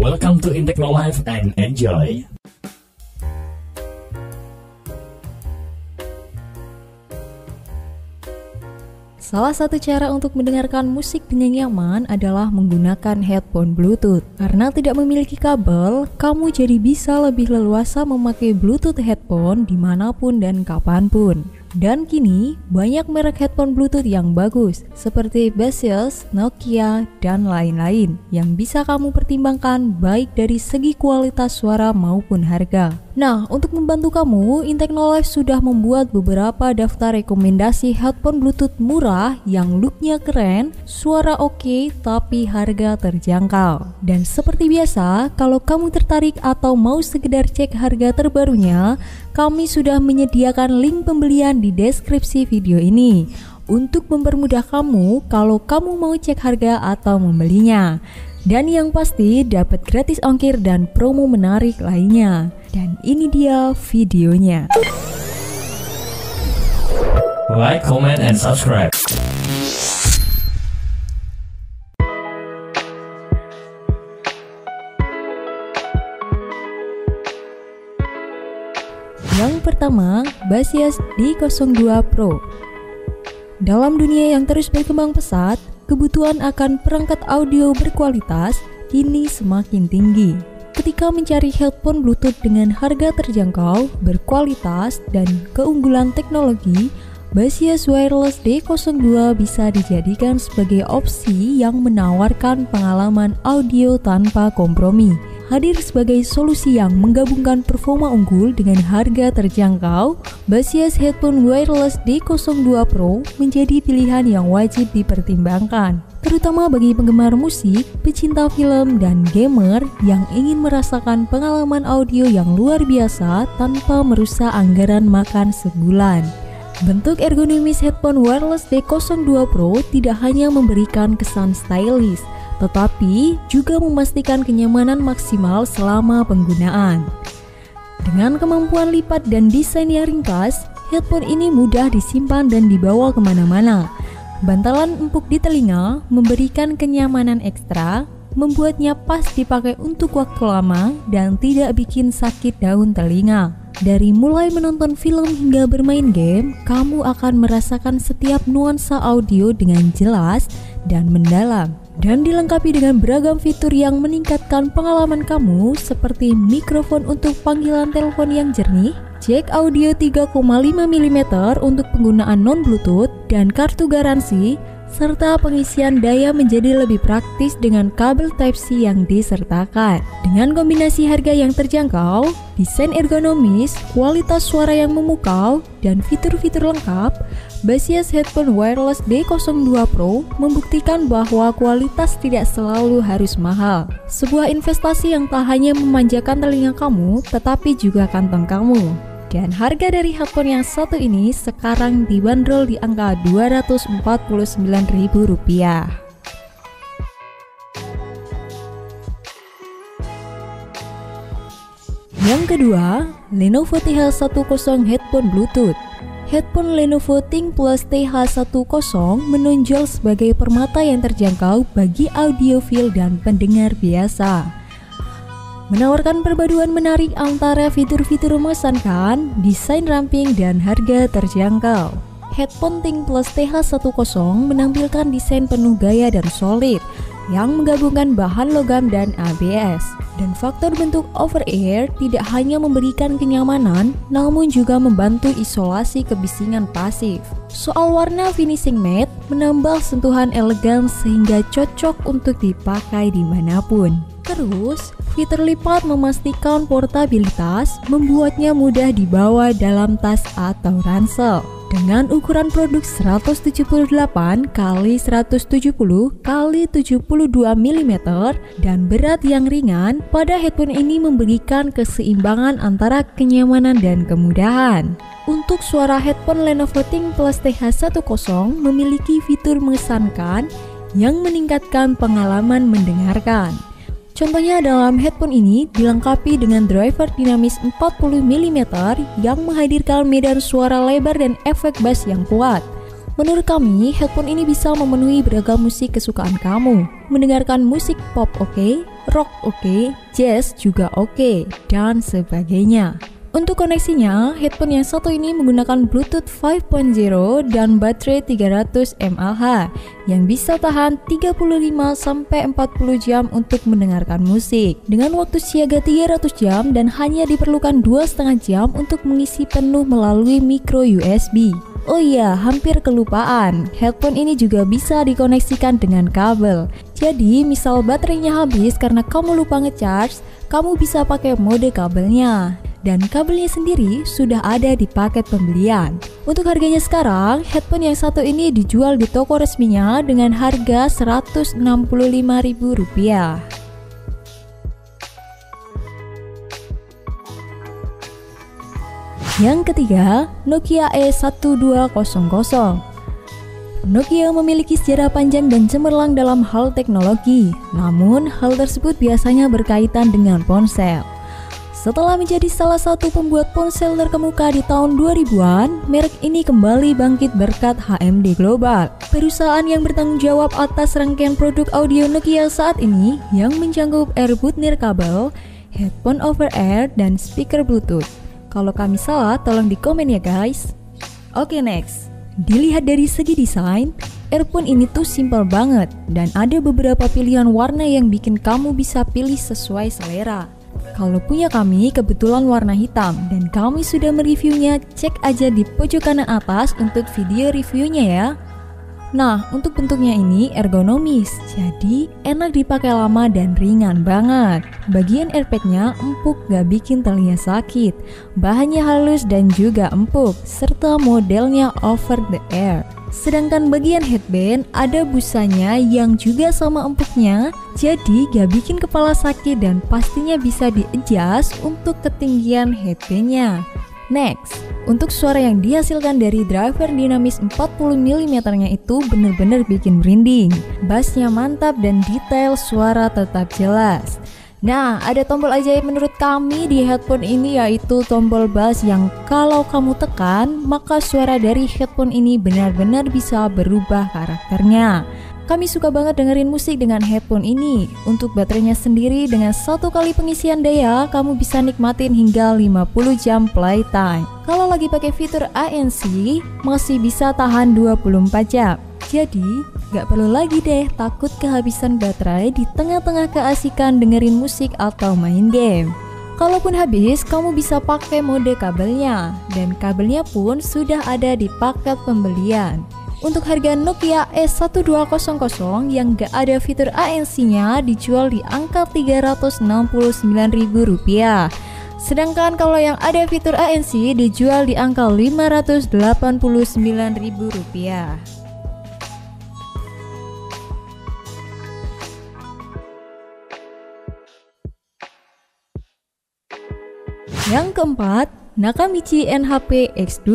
Welcome to Intechno Live and enjoy. Salah satu cara untuk mendengarkan musik dengan nyaman adalah menggunakan headphone Bluetooth. Karena tidak memiliki kabel, kamu jadi bisa lebih leluasa memakai Bluetooth headphone dimanapun dan kapanpun. Dan kini, banyak merek headphone Bluetooth yang bagus, seperti Baseus, Nokia, dan lain-lain, yang bisa kamu pertimbangkan baik dari segi kualitas suara maupun harga. Nah, untuk membantu kamu, Intechno Live sudah membuat beberapa daftar rekomendasi headphone Bluetooth murah yang looknya keren, suara oke, tapi harga terjangkau. Dan seperti biasa, kalau kamu tertarik atau mau sekedar cek harga terbarunya, kami sudah menyediakan link pembelian di deskripsi video ini untuk mempermudah kamu kalau kamu mau cek harga atau membelinya. Dan yang pasti dapat gratis ongkir dan promo menarik lainnya. Dan ini dia videonya. Like, comment, and subscribe. Yang pertama, Baseus D02 Pro. Dalam dunia yang terus berkembang pesat, kebutuhan akan perangkat audio berkualitas kini semakin tinggi. Ketika mencari headphone Bluetooth dengan harga terjangkau, berkualitas, dan keunggulan teknologi, Baseus Wireless D02 bisa dijadikan sebagai opsi yang menawarkan pengalaman audio tanpa kompromi. Hadir sebagai solusi yang menggabungkan performa unggul dengan harga terjangkau, Baseus Headphone Wireless D02 Pro menjadi pilihan yang wajib dipertimbangkan, terutama bagi penggemar musik, pecinta film, dan gamer yang ingin merasakan pengalaman audio yang luar biasa tanpa merusak anggaran makan sebulan. Bentuk ergonomis headphone wireless D02 Pro tidak hanya memberikan kesan stylish, tetapi juga memastikan kenyamanan maksimal selama penggunaan. Dengan kemampuan lipat dan desain yang ringkas, headphone ini mudah disimpan dan dibawa kemana-mana. Bantalan empuk di telinga memberikan kenyamanan ekstra, membuatnya pas dipakai untuk waktu lama dan tidak bikin sakit daun telinga. Dari mulai menonton film hingga bermain game, kamu akan merasakan setiap nuansa audio dengan jelas dan mendalam. Dan dilengkapi dengan beragam fitur yang meningkatkan pengalaman kamu, seperti mikrofon untuk panggilan telepon yang jernih, jack audio 3,5 mm untuk penggunaan non-Bluetooth, dan kartu garansi, serta pengisian daya menjadi lebih praktis dengan kabel Type-C yang disertakan. Dengan kombinasi harga yang terjangkau, desain ergonomis, kualitas suara yang memukau, dan fitur-fitur lengkap, Baseus Headphone Wireless D02 Pro membuktikan bahwa kualitas tidak selalu harus mahal. Sebuah investasi yang tak hanya memanjakan telinga kamu, tetapi juga kantong kamu. Dan harga dari headphone yang satu ini sekarang dibanderol di angka Rp249.000. Yang kedua, Lenovo TH10 Headphone Bluetooth. Headphone Lenovo ThinkPlus TH10 menonjol sebagai permata yang terjangkau bagi audiophile dan pendengar biasa. Menawarkan perpaduan menarik antara fitur-fitur mengesankan, desain ramping, dan harga terjangkau. Headphone ThinkPlus TH10 menampilkan desain penuh gaya dan solid yang menggabungkan bahan logam dan ABS. Dan faktor bentuk over-ear tidak hanya memberikan kenyamanan, namun juga membantu isolasi kebisingan pasif. Soal warna finishing matte menambah sentuhan elegan sehingga cocok untuk dipakai dimanapun. Terus, fitur lipat memastikan portabilitas, membuatnya mudah dibawa dalam tas atau ransel. Dengan ukuran produk 178 x 170 x 72 mm dan berat yang ringan, pada headphone ini memberikan keseimbangan antara kenyamanan dan kemudahan. Untuk suara headphone Lenovo ThinkPlus TH10 memiliki fitur mengesankan yang meningkatkan pengalaman mendengarkan. Contohnya dalam headphone ini dilengkapi dengan driver dinamis 40 mm yang menghadirkan medan suara lebar dan efek bass yang kuat. Menurut kami, headphone ini bisa memenuhi beragam musik kesukaan kamu. Mendengarkan musik pop oke, rock oke, jazz juga oke, dan sebagainya. Untuk koneksinya, headphone yang satu ini menggunakan Bluetooth 5.0 dan baterai 300 mAh yang bisa tahan 35-40 jam untuk mendengarkan musik. Dengan waktu siaga 300 jam dan hanya diperlukan 2,5 jam untuk mengisi penuh melalui micro USB. Oh iya, hampir kelupaan, headphone ini juga bisa dikoneksikan dengan kabel. Jadi, misal baterainya habis karena kamu lupa ngecharge, kamu bisa pakai mode kabelnya. Dan kabelnya sendiri sudah ada di paket pembelian. Untuk harganya sekarang, headphone yang satu ini dijual di toko resminya dengan harga Rp165.000. Yang ketiga, Nokia E1200. Nokia memiliki sejarah panjang dan cemerlang dalam hal teknologi, namun hal tersebut biasanya berkaitan dengan ponsel. Setelah menjadi salah satu pembuat ponsel terkemuka di tahun 2000-an, merek ini kembali bangkit berkat HMD Global, perusahaan yang bertanggung jawab atas rangkaian produk audio Nokia saat ini yang mencakup earbud nirkabel, headphone over air, dan speaker Bluetooth. Kalau kami salah, tolong di komen ya guys. Oke, next. Dilihat dari segi desain, earphone ini tuh simple banget dan ada beberapa pilihan warna yang bikin kamu bisa pilih sesuai selera. Kalau punya kami kebetulan warna hitam dan kami sudah mereviewnya, cek aja di pojok kanan atas untuk video reviewnya ya. Nah, untuk bentuknya ini ergonomis, jadi enak dipakai lama dan ringan banget. Bagian airpadnya empuk gak bikin telinga sakit, bahannya halus dan juga empuk, serta modelnya over the air. Sedangkan bagian headband ada busanya yang juga sama empuknya, jadi gak bikin kepala sakit dan pastinya bisa di-adjust untuk ketinggian headbandnya. Next, untuk suara yang dihasilkan dari driver dinamis 40mm-nya itu bener-bener bikin merinding. Bassnya mantap dan detail suara tetap jelas. Nah, ada tombol ajaib menurut kami di headphone ini, yaitu tombol bass yang kalau kamu tekan, maka suara dari headphone ini benar-benar bisa berubah karakternya. Kami suka banget dengerin musik dengan headphone ini. Untuk baterainya sendiri, dengan 1 kali pengisian daya, kamu bisa nikmatin hingga 50 jam playtime. Kalau lagi pakai fitur ANC, masih bisa tahan 24 jam. Jadi, gak perlu lagi deh takut kehabisan baterai di tengah-tengah keasikan dengerin musik atau main game. Kalaupun habis, kamu bisa pakai mode kabelnya, dan kabelnya pun sudah ada di paket pembelian. Untuk harga Nokia E1200 yang gak ada fitur ANC-nya dijual di angka Rp369.000. Sedangkan kalau yang ada fitur ANC dijual di angka Rp589.000. Yang keempat, Nakamichi NHP X2.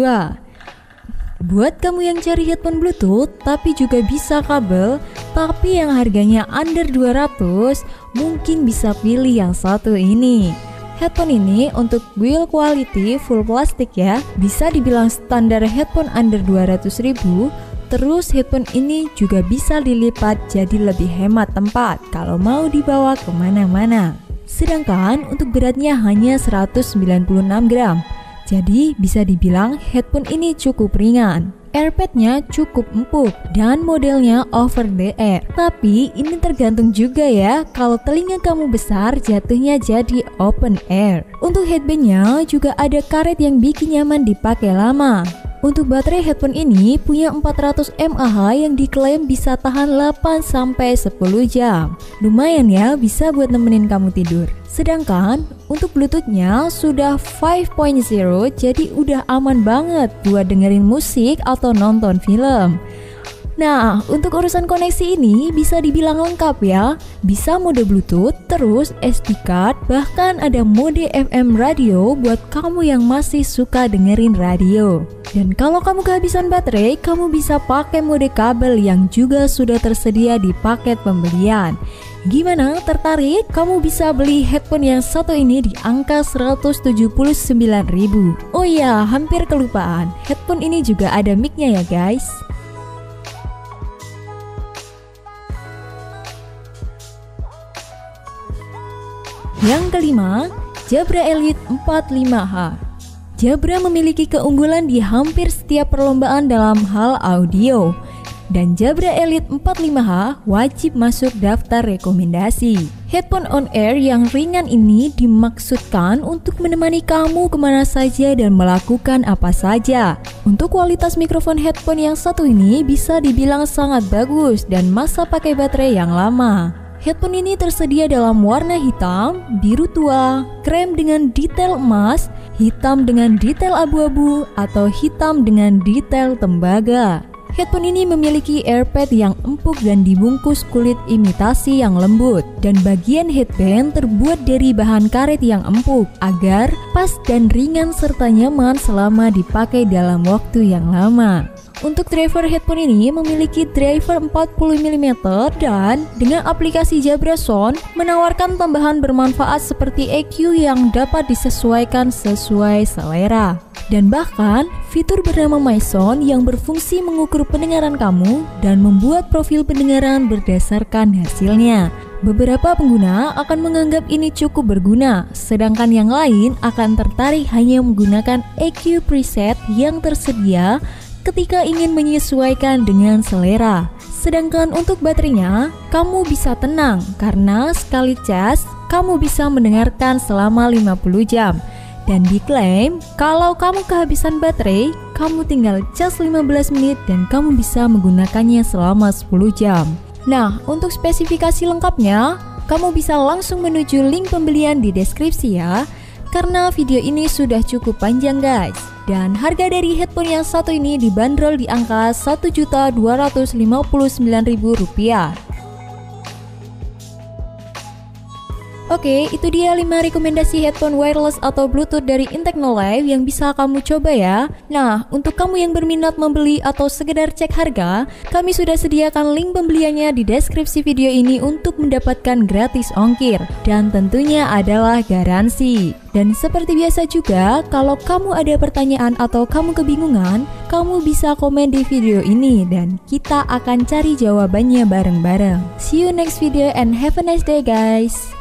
Buat kamu yang cari headphone Bluetooth tapi juga bisa kabel, tapi yang harganya under 200, mungkin bisa pilih yang satu ini. Headphone ini untuk build quality full plastik ya, bisa dibilang standar headphone under 200.000. Terus headphone ini juga bisa dilipat jadi lebih hemat tempat kalau mau dibawa kemana-mana. Sedangkan untuk beratnya hanya 196 gram. Jadi bisa dibilang headphone ini cukup ringan. Airpadnya cukup empuk dan modelnya over the air. Tapi ini tergantung juga ya, kalau telinga kamu besar jatuhnya jadi open air. Untuk headbandnya juga ada karet yang bikin nyaman dipakai lama. Untuk baterai headphone ini punya 400 mAh yang diklaim bisa tahan 8-10 jam. Lumayan ya, bisa buat nemenin kamu tidur. Sedangkan untuk Bluetooth-nya sudah 5.0, jadi udah aman banget buat dengerin musik atau nonton film. Nah, untuk urusan koneksi ini bisa dibilang lengkap ya. Bisa mode Bluetooth, terus SD card, bahkan ada mode FM radio buat kamu yang masih suka dengerin radio. Dan kalau kamu kehabisan baterai, kamu bisa pakai mode kabel yang juga sudah tersedia di paket pembelian. Gimana, tertarik? Kamu bisa beli headphone yang satu ini di angka 179.000. Oh iya, hampir kelupaan. Headphone ini juga ada mic-nya ya guys. Yang kelima, Jabra Elite 45H. Jabra memiliki keunggulan di hampir setiap perlombaan dalam hal audio. Dan Jabra Elite 45H wajib masuk daftar rekomendasi. Headphone on-air yang ringan ini dimaksudkan untuk menemani kamu kemana saja dan melakukan apa saja. Untuk kualitas mikrofon headphone yang satu ini bisa dibilang sangat bagus dan masa pakai baterai yang lama. Headphone ini tersedia dalam warna hitam, biru tua, krem dengan detail emas, hitam dengan detail abu-abu, atau hitam dengan detail tembaga. Headphone ini memiliki airpad yang empuk dan dibungkus kulit imitasi yang lembut, dan bagian headband terbuat dari bahan karet yang empuk agar pas dan ringan serta nyaman selama dipakai dalam waktu yang lama. Untuk driver headphone ini memiliki driver 40 mm dan dengan aplikasi Jabra Sound menawarkan tambahan bermanfaat seperti EQ yang dapat disesuaikan sesuai selera. Dan bahkan fitur bernama My Sound yang berfungsi mengukur pendengaran kamu dan membuat profil pendengaran berdasarkan hasilnya. Beberapa pengguna akan menganggap ini cukup berguna, sedangkan yang lain akan tertarik hanya menggunakan EQ preset yang tersedia ketika ingin menyesuaikan dengan selera. Sedangkan untuk baterainya, kamu bisa tenang karena sekali cas, kamu bisa mendengarkan selama 50 jam. Dan diklaim, kalau kamu kehabisan baterai, kamu tinggal cas 15 menit dan kamu bisa menggunakannya selama 10 jam. Nah, untuk spesifikasi lengkapnya, kamu bisa langsung menuju link pembelian di deskripsi ya, karena video ini sudah cukup panjang guys. Dan harga dari headphone yang satu ini dibanderol di angka Rp1.259.000. Oke, itu dia 5 rekomendasi headphone wireless atau Bluetooth dari Intecnolive yang bisa kamu coba ya. Nah, untuk kamu yang berminat membeli atau sekedar cek harga, kami sudah sediakan link pembeliannya di deskripsi video ini untuk mendapatkan gratis ongkir. Dan tentunya adalah garansi. Dan seperti biasa juga, kalau kamu ada pertanyaan atau kamu kebingungan, kamu bisa komen di video ini dan kita akan cari jawabannya bareng-bareng. See you next video and have a nice day guys.